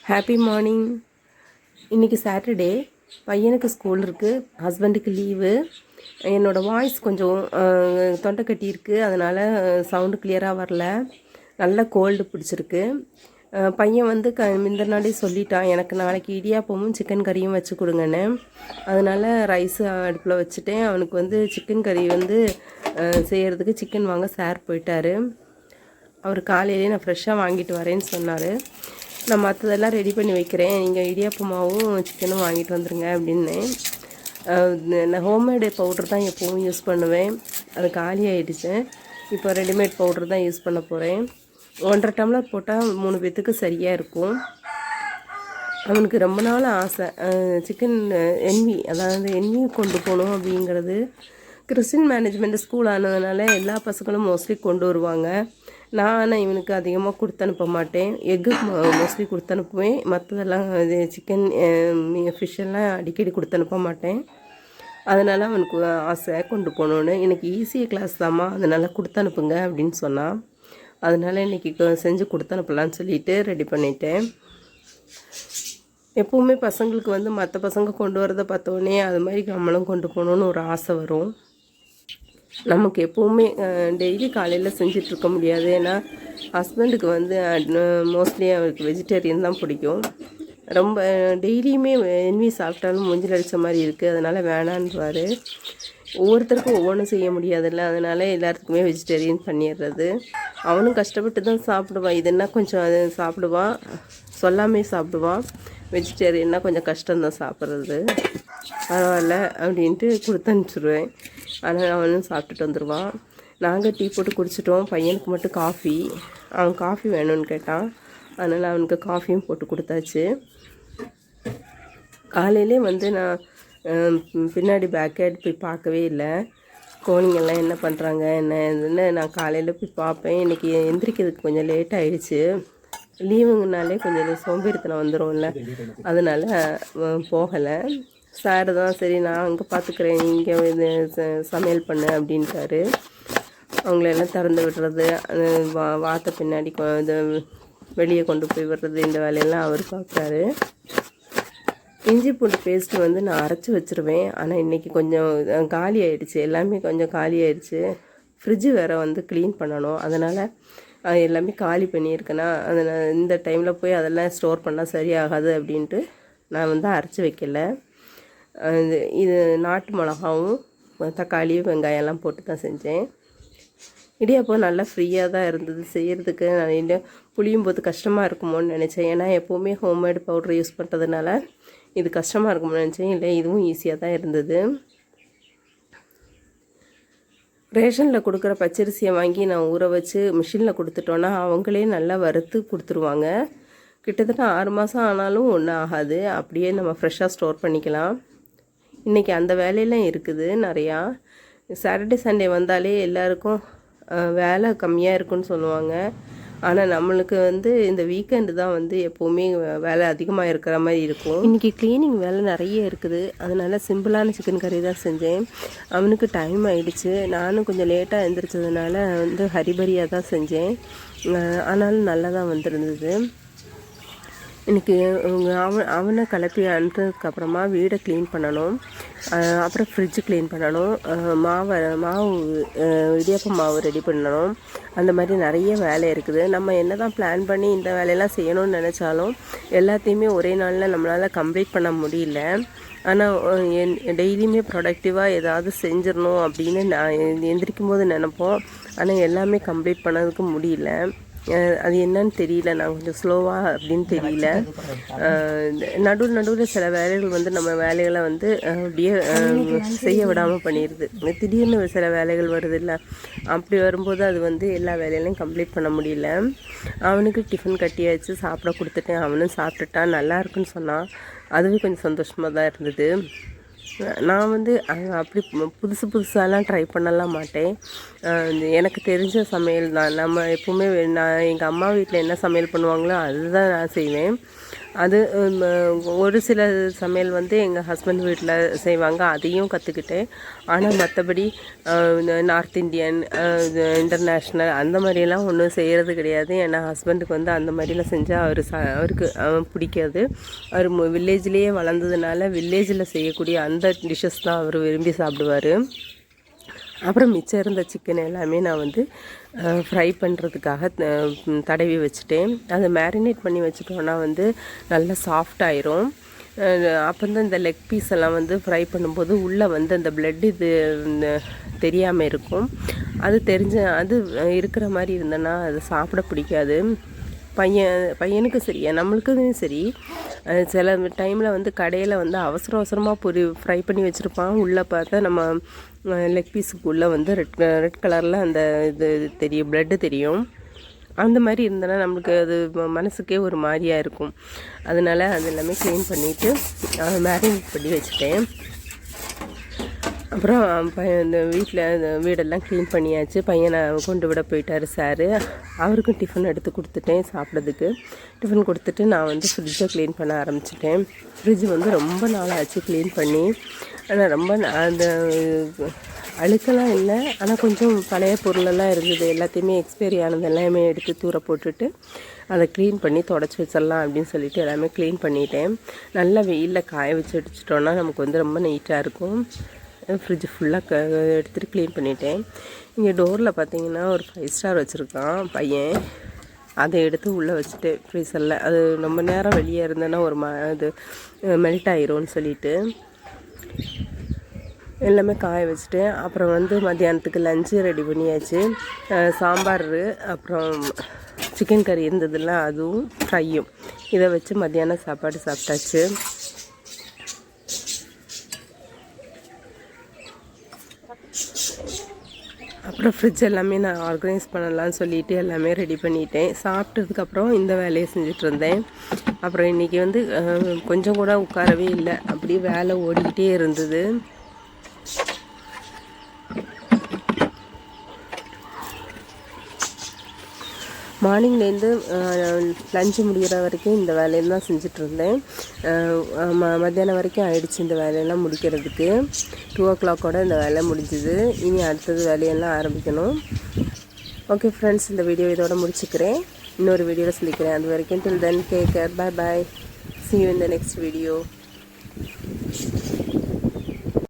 Happy morning. இன்றைக்கி Saturday, பையனுக்கு school இருக்குது, ஹஸ்பண்டுக்கு லீவு. என்னோடய வாய்ஸ் கொஞ்சம் தொண்டை கட்டியிருக்கு, அதனால் சவுண்டு கிளியராக வரல. நல்ல கோல்டு பிடிச்சிருக்கு. பையன் வந்து இந்த நாளே சொல்லிட்டான், எனக்கு நாளைக்கு இடியாப்பமும் சிக்கன் கறியும் வச்சு கொடுங்கன்னு. அதனால் ரைஸ் அடுப்பில் வச்சுட்டேன். அவனுக்கு வந்து சிக்கன் கறி வந்து செய்கிறதுக்கு சிக்கன் வாங்க சார் போயிட்டார். அவர் காலையிலே நான் ஃப்ரெஷ்ஷாக வாங்கிட்டு வரேன்னு சொன்னார். நான் மற்றதெல்லாம் ரெடி பண்ணி வைக்கிறேன், நீங்கள் இடியாப்பமாவும் சிக்கனும் வாங்கிட்டு வந்துடுங்க அப்படின்னு. நான் ஹோம்மேடு பவுட்ரு தான் எப்போவும் யூஸ் பண்ணுவேன். அது காலி ஆகிடுச்சு. இப்போ ரெடிமேட் பவுட்ரு தான் யூஸ் பண்ண போகிறேன். 1.5 டம்ளர் போட்டால் 3 பேத்துக்கு சரியாக இருக்கும். அவனுக்கு ரொம்ப நாள் ஆசை சிக்கன் என்வி, அதாவது என்வி கொண்டு போகணும் அப்படிங்கிறது. கிறிஸ்டின் மேனேஜ்மெண்ட் ஸ்கூல் ஆனதுனால எல்லா பசங்களும் மோஸ்ட்லி கொண்டு வருவாங்க. நான் ஆனால் இவனுக்கு அதிகமாக கொடுத்து அனுப்ப மாட்டேன். எக்கு மோஸ்ட்லி கொடுத்து அனுப்புவேன். மற்றதெல்லாம் இது சிக்கன் ஃபிஷ்ஷெல்லாம் அடிக்கடி கொடுத்து அனுப்ப மாட்டேன். அதனால் அவனுக்கு ஆசை கொண்டு போகணுன்னு. எனக்கு ஈஸியாக கிளாஸ் தாம்மா, அதனால் கொடுத்து அனுப்புங்க அப்படின்னு சொன்னான். அதனால் இன்றைக்கி செஞ்சு கொடுத்து அனுப்பலான்னு சொல்லிவிட்டு ரெடி பண்ணிட்டேன். எப்போவுமே பசங்களுக்கு வந்து மற்ற பசங்க கொண்டு வரதை பார்த்தோன்னே அது மாதிரி நம்மளும் கொண்டு போகணுன்னு ஒரு ஆசை வரும். நமக்கு எப்போவுமே டெய்லி காலையில் செஞ்சிட்ருக்க முடியாது. ஏன்னா ஹஸ்பண்டுக்கு வந்து மோஸ்ட்லி அவருக்கு வெஜிடேரியன் தான் பிடிக்கும். ரொம்ப டெய்லியுமே என்வி சாப்பிட்டாலும் மூஞ்சில் அடித்த மாதிரி இருக்குது, அதனால் வேணான்றாரு. ஒவ்வொருத்தருக்கும் ஒவ்வொன்றும் செய்ய முடியாதுல்ல, அதனால் எல்லாத்துக்குமே வெஜிடேரியன் பண்ணிடுறது. அவனும் கஷ்டப்பட்டு தான் சாப்பிடுவான். இதுன்னா கொஞ்சம் அது சாப்பிடுவான், சொல்லாமே சாப்பிடுவான். வெஜிடேரியன்னா கொஞ்சம் கஷ்டம்தான் சாப்பிட்றது. பரவாயில்ல அப்படின்ட்டு கொடுத்து அனுப்பிச்சிடுவேன். ஆனால் அவனும் சாப்பிட்டுட்டு வந்துடுவான். நாங்கள் டீ போட்டு குடிச்சிட்டோம். பையனுக்கு மட்டும் காஃபி, அவன் காஃபி வேணும்னு கேட்டான். அதனால் அவனுக்கு காஃபியும் போட்டு கொடுத்தாச்சு. காலையிலே வந்து நான் பின்னாடி பேக்கேட் போய் பார்க்கவே இல்லை. கோழிங்கெல்லாம் என்ன பண்ணுறாங்க என்ன இதுன்னு நான் காலையில் போய் பார்ப்பேன். இன்றைக்கி எந்திரிக்கிறதுக்கு கொஞ்சம் லேட் ஆகிடுச்சு. லீவுங்கனாலே கொஞ்சம் சோம்பேறித்தனம் வந்துடும்ல, அதனால் போகலை. சார் தான் சரி நான் அங்கே பார்த்துக்கிறேன், இங்கே இது சமையல் பண்ணு அப்படின்ட்டாரு. அவங்களெல்லாம் திறந்து விடுறது, வாத்த பின்னாடி இது வெளியே கொண்டு போய் விடுறது, இந்த வேலையெல்லாம் அவர் பார்க்குறாரு. இஞ்சி பூண்டு பேஸ்ட்டு வந்து நான் அரைச்சி வச்சுருவேன். ஆனால் இன்றைக்கி கொஞ்சம் காலி ஆகிடுச்சு, எல்லாமே கொஞ்சம் காலி ஆகிடுச்சு. ஃப்ரிட்ஜு வேறு வந்து க்ளீன் பண்ணணும், அதனால் எல்லாமே காலி பண்ணியிருக்கேன்னா அதனால் இந்த டைமில் போய் அதெல்லாம் ஸ்டோர் பண்ணால் சரியாகாது அப்படின்ட்டு நான் வந்து அரைச்சி வைக்கல. இது நாட்டு மிளகாவும் தக்காளி வெங்காயம்லாம் போட்டு தான் செஞ்சேன். இடியாப்பம் நல்லா ஃப்ரீயாக தான் இருந்தது செய்கிறதுக்கு. நான் இன்னும் புளியும் போது கஷ்டமாக இருக்குமோன்னு நினச்சேன். ஏன்னா எப்போவுமே ஹோம்மேடு பவுட்ரு யூஸ் பண்ணுறதுனால இது கஷ்டமாக இருக்குமோன்னு நினச்சேன். இல்லை, இதுவும் ஈஸியாக தான் இருந்தது. ரேஷனில் கொடுக்குற பச்சரிசியை வாங்கி நான் ஊற வச்சு மிஷினில் கொடுத்துட்டோன்னா அவங்களே நல்லா வறுத்து கொடுத்துருவாங்க. கிட்டத்தட்ட 6 மாதம் ஆனாலும் ஒன்றும் ஆகாது. அப்படியே நம்ம ஃப்ரெஷ்ஷாக ஸ்டோர் பண்ணிக்கலாம். இன்றைக்கி அந்த வேலையெல்லாம் இருக்குது நிறையா. சாட்டர்டே சண்டே வந்தாலே எல்லாருக்கும் வேலை கம்மியாக இருக்குன்னு சொல்லுவாங்க. ஆனால் நம்மளுக்கு வந்து இந்த வீக்கெண்டு தான் வந்து எப்போவுமே வேலை அதிகமாக இருக்கிற மாதிரி இருக்கும். இன்றைக்கி க்ளீனிங் வேலை நிறைய இருக்குது, அதனால் சிம்பிளான சிக்கன் கறி தான் செஞ்சேன். அவனுக்கு டைம் ஆகிடுச்சு. நானும் கொஞ்சம் லேட்டாக எழுந்திரிச்சதுனால வந்து ஹரிபரியாக தான் செஞ்சேன். ஆனாலும் நல்லா தான் வந்துருந்தது. இன்றைக்கி அவனை கிளப்பி அனுப்புறதுக்கப்புறமா வீடை க்ளீன் பண்ணணும், அப்புறம் ஃப்ரிட்ஜு க்ளீன் பண்ணணும், மாவு இடியாப்பம் மாவு ரெடி பண்ணணும். அந்த மாதிரி நிறைய வேலை இருக்குது. நம்ம என்ன தான் பிளான் பண்ணி இந்த வேலையெல்லாம் செய்யணும்னு நினச்சாலும் எல்லாத்தையுமே ஒரே நாளில் நம்மளால் கம்ப்ளீட் பண்ண முடியல. ஆனால் டெய்லியுமே ப்ரொடக்டிவாக ஏதாவது செஞ்சிடணும் அப்படின்னு நான் எந்திரிக்கும் போது நினப்போம். ஆனால் எல்லாமே கம்ப்ளீட் பண்ணதுக்கு முடியல. அது என்னன்னு தெரியல, நான் கொஞ்சம் ஸ்லோவாக அப்படின்னு தெரியல. நடுவில் சில வேலைகள் வந்து நம்ம வேலைகளை வந்து அப்படியே செய்ய விடாமல் பண்ணிடுது. திடீர்னு சில வேலைகள் வருது இல்லை, அப்படி வரும்போது அது வந்து எல்லா வேலையிலையும் கம்ப்ளீட் பண்ண முடியல. அவனுக்கு டிஃபன் கட்டியாச்சு, சாப்பிட கொடுத்துட்டேன். அவனும் சாப்பிட்டுட்டான், நல்லா இருக்குன்னு சொன்னான். அதுவே கொஞ்சம் சந்தோஷமாக தான் இருந்தது. நான் வந்து அப்படி புதுசாலாம் ட்ரை பண்ணலாம் மாட்டேன். எனக்கு தெரிஞ்ச சமையல் தான். நம்ம எப்போவுமே நான் எங்கள் அம்மா வீட்டில் என்ன சமையல் பண்ணுவாங்களோ அதுதான் நான் செய்வேன். அது ஒரு சில சமையல் வந்து எங்கள் ஹஸ்பண்ட் வீட்டில் செய்வாங்க, அதையும் கற்றுக்கிட்டேன். ஆனால் மற்றபடி நார்த் இந்தியன், இன்டர்நேஷ்னல் அந்த மாதிரிலாம் ஒன்றும் செய்கிறது கிடையாது. ஏன்னா ஹஸ்பண்டுக்கு வந்து அந்த மாதிரிலாம் செஞ்சால் அவருக்கு பிடிக்காது. அவர் வில்லேஜ்லேயே வளர்ந்ததுனால வில்லேஜில் செய்யக்கூடிய அந்த டிஷ்ஷஸ் தான் அவர் விரும்பி சாப்பிடுவார். அப்புறம் மிச்சம் இருந்த சிக்கன் எல்லாமே நான் வந்து ஃப்ரை பண்ணுறதுக்காக தடவி வச்சுட்டேன். அதை மேரினேட் பண்ணி வச்சுட்டோன்னா வந்து நல்லா சாஃப்ட் ஆயிரும். அப்போ தான் இந்த லெக் பீஸ் எல்லாம் வந்து ஃப்ரை பண்ணும்போது உள்ளே வந்து அந்த பிளட் இது தெரியாமல் இருக்கும். அது அது இருக்கிற மாதிரி இருந்தேன்னா அது சாப்பிட பிடிக்காது. பையனுக்கு சரி, நம்மளுக்குமே சரி. சில டைமில் வந்து கடையில் வந்து அவசரமாக ஃப்ரை பண்ணி வச்சுருப்பான். உள்ளே பார்த்தா நம்ம லெக் பீஸுக்குள்ளே வந்து ரெட் கலரில் அந்த இது தெரியும், பிளட்டு தெரியும். அந்த மாதிரி இருந்தனா நம்மளுக்கு அது மனசுக்கே ஒரு மாதிரியாக இருக்கும். அதனால் அது எல்லாமே க்ளீன் பண்ணிவிட்டு மேரினேட் பண்ணி வச்சுட்டேன். அப்புறம் இந்த வீடெல்லாம் க்ளீன் பண்ணியாச்சு. பையனை கொண்டு விட போயிட்டார் சார். அவருக்கும் டிஃபன் எடுத்து கொடுத்துட்டேன் சாப்பிட்றதுக்கு. டிஃபன் கொடுத்துட்டு நான் வந்து ஃப்ரிட்ஜை க்ளீன் பண்ண ஆரம்பிச்சிட்டேன். ஃப்ரிட்ஜ் வந்து ரொம்ப நாள் ஆச்சு க்ளீன் பண்ணி. ஆனால் ரொம்ப அந்த அழுக்கெல்லாம் இல்லை, ஆனால் கொஞ்சம் பழைய பொருளெல்லாம் இருந்தது. எல்லாத்தையுமே எக்ஸ்பைரி ஆனது எல்லாமே எடுத்து தூர போட்டுட்டு அதை க்ளீன் பண்ணி தொடச்சி வச்சிடலாம் அப்படின்னு சொல்லிட்டு எல்லாமே க்ளீன் பண்ணிட்டேன். நல்லா வெயிலில் காய வச்சு அடிச்சிட்டோன்னா நமக்கு வந்து ரொம்ப நீட்டாக இருக்கும். ஃப்ரிட்ஜ் ஃபுல்லாக எடுத்துகிட்டு க்ளீன் பண்ணிட்டேன். இங்கே டோரில் பார்த்தீங்கன்னா ஒரு 5 ஸ்டார் வச்சுருக்கான் பையன். அதை எடுத்து உள்ளே வச்சுட்டு ஃப்ரீசரில் அது ரொம்ப நேரம் வெளியே இருந்தேன்னா அது மெல்ட் ஆயிரும்னு சொல்லிட்டு எல்லாமே காய வச்சுட்டு அப்புறம் வந்து மத்தியானத்துக்கு லஞ்சு ரெடி பண்ணியாச்சு. சாம்பார், அப்புறம் சிக்கன் கறி இருந்ததுல அதுவும் ஃப்ரையும், இதை வச்சு மத்தியானம் சாப்பாடு சாப்பிட்டாச்சு. அப்புறம் ஃப்ரிட்ஜ் எல்லாமே நான் ஆர்கனைஸ் பண்ணலான்னு சொல்லிவிட்டு எல்லாமே ரெடி பண்ணிட்டேன். சாப்பிட்டதுக்கப்புறம் இந்த வேலையை செஞ்சிட்ருந்தேன். அப்புறம் இன்றைக்கி வந்து கொஞ்சம் கூட உட்காரவே இல்லை, அப்படியே வேலை ஓடிக்கிட்டே இருந்தது. மார்னிங்லேருந்து லஞ்சு முடிகிற வரைக்கும் இந்த வேலையை தான் செஞ்சிட்ருந்தேன். மத்தியானம் வரைக்கும் ஆயிடுச்சு இந்த வேலையெல்லாம் முடிக்கிறதுக்கு. 2 o'clock இந்த வேலை முடிஞ்சுது. இனி அடுத்தது வேலையெல்லாம் ஆரம்பிக்கணும். ஓகே ஃப்ரெண்ட்ஸ், இந்த வீடியோ இதோட முடிச்சுக்கிறேன். இன்னொரு வீடியோவில் சொல்லிக்கிறேன். அது வரைக்கும் till then take care, bye bye, see you in the next video.